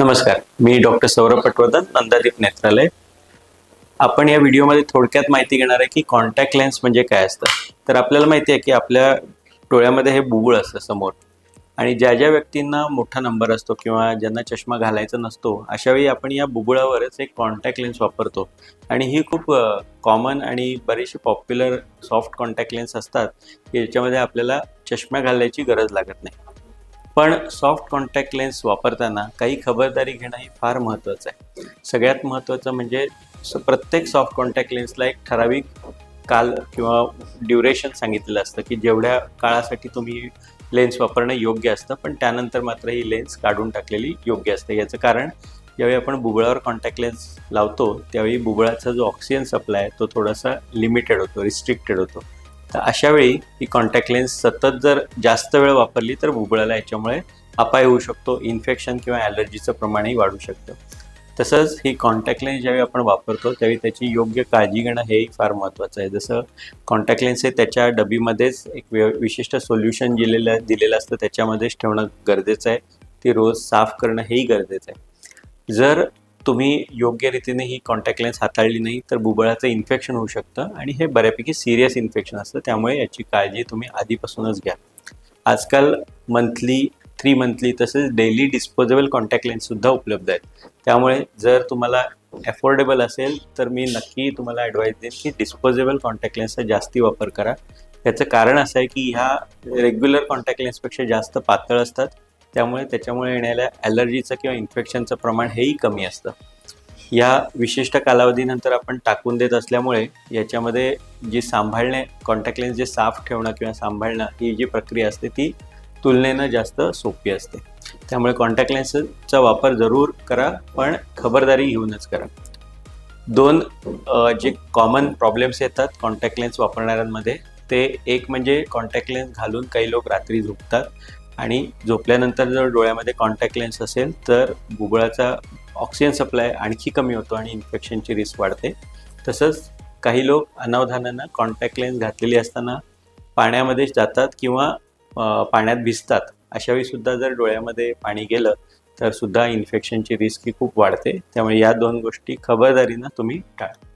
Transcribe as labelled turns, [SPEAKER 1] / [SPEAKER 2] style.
[SPEAKER 1] नमस्कार, मी डॉक्टर सौरभ पटवर्धन, नंदादीप नेत्रालय। आपण या व्हिडिओमध्ये थोडक्यात माहिती घेणार आहे की कॉन्टॅक्ट लेन्स म्हणजे काय असतं। तर आपल्याला माहिती आहे की आपल्या डोळ्यामध्ये हे बुबुळ असतं समोर, आणि ज्या ज्या व्यक्तींना मोठा नंबर असतो किंवा ज्यांना चष्मा घालायचा नसतो, अशा वेळी आपण या बुबुळावरच एक कॉन्टॅक्ट लेन्स वापरतो। आणि ही खूप कॉमन आणि बरीचशी पॉप्युलर सॉफ्ट कॉन्टॅक्ट लेन्स असतात की याच्यामध्ये आपल्याला चष्मा घालायची गरज लागत नाही। पण सॉफ्ट कॉन्टॅक्ट लेन्स वापरताना काही खबरदारी घेणं हे फार महत्त्वाचं आहे। सगळ्यात महत्त्वाचं म्हणजे प्रत्येक सॉफ्ट कॉन्टॅक्ट लेन्सला एक ठराविक काल किंवा ड्युरेशन सांगितलेलं असतं की जेवढ्या काळासाठी तुम्ही लेन्स वापरणं योग्य असतं, पण त्यानंतर मात्र ही लेन्स काढून टाकलेली योग्य असते। याचं कारण ज्यावेळी आपण बुबुळावर कॉन्टॅक्ट लेन्स लावतो त्यावेळी बुबुळाचा जो ऑक्सिजन सप्लाय आहे तो थोडासा लिमिटेड होतो, रिस्ट्रिक्टेड होतो। तर अशा वेळी ही कॉन्टॅक्ट लेन्स सतत जर जास्त वेळ वापरली तर बुबुळाला याच्यामुळे अपाय होऊ शकतो, इन्फेक्शन किंवा ॲलर्जीचं प्रमाणही वाढू शकतं। तसंच ही कॉन्टॅक्ट लेन्स ज्यावेळी आपण वापरतो त्यावेळी त्याची योग्य काळजी घेणं हेही फार महत्त्वाचं आहे। जसं कॉन्टॅक्ट लेन्स हे त्याच्या डबीमध्येच एक विशिष्ट सोल्युशन दिलेलं असतं, त्याच्यामध्येच ठेवणं गरजेचं आहे। ती रोज साफ करणं हेही गरजेचं आहे। जर तुम्ही योग्य रीतीने ही कॉन्टॅक्ट लेन्स हाताळली नाही तर बुबुळाचं इन्फेक्शन होऊ शकतं, आणि हे बऱ्यापैकी सिरियस इन्फेक्शन असतं, त्यामुळे याची काळजी तुम्ही आधीपासूनच घ्या। आजकाल मंथली, 3 मंथली तसेच डेली डिस्पोजेबल कॉन्टॅक्ट लेन्ससुद्धा उपलब्ध आहेत। त्यामुळे जर तुम्हाला अफोर्डेबल असेल तर मी नक्की तुम्हाला ॲडवाईस देईन की डिस्पोजेबल कॉन्टॅक्ट लेन्सचा जास्ती वापर करा। याचं कारण असं आहे की ह्या रेग्युलर कॉन्टॅक्ट लेन्सपेक्षा जास्त पातळ असतात, त्यामुळे त्याच्यामुळे येणाऱ्या ॲलर्जीचं किंवा इन्फेक्शनचं प्रमाण हेही कमी असतं। या विशिष्ट कालावधीनंतर आपण टाकून देत असल्यामुळे याच्यामध्ये जी कॉन्टॅक्ट लेन्स जे साफ ठेवणं किंवा सांभाळणं ही जी प्रक्रिया असते ती तुलनेनं जास्त सोपी असते। त्यामुळे कॉन्टॅक्ट लेन्सचा वापर जरूर करा, पण खबरदारी घेऊनच करा। 2 जे कॉमन प्रॉब्लेम्स येतात कॉन्टॅक्ट लेन्स वापरणाऱ्यांमध्ये, ते एक म्हणजे कॉन्टॅक्ट लेन्स घालून काही लोक रात्री झोपतात, आणि झोपल्यानंतर जर डोळ्यामध्ये कॉन्टॅक्ट लेन्स असेल तर बुबुळाचा ऑक्सिजन सप्लाय आणखी कमी होतो आणि इन्फेक्शनची रिस्क वाढते। तसंच काही लोक अनावधानानं कॉन्टॅक्ट लेन्स घातलेली असताना पाण्यामध्ये जातात किंवा पाण्यात भिजतात, अशावेळी सुद्धा जर डोळ्यामध्ये पाणी गेलं तर सुद्धा इन्फेक्शनची रिस्क ही खूप वाढते। त्यामुळे या 2 गोष्टी खबरदारीनं तुम्ही टाळा।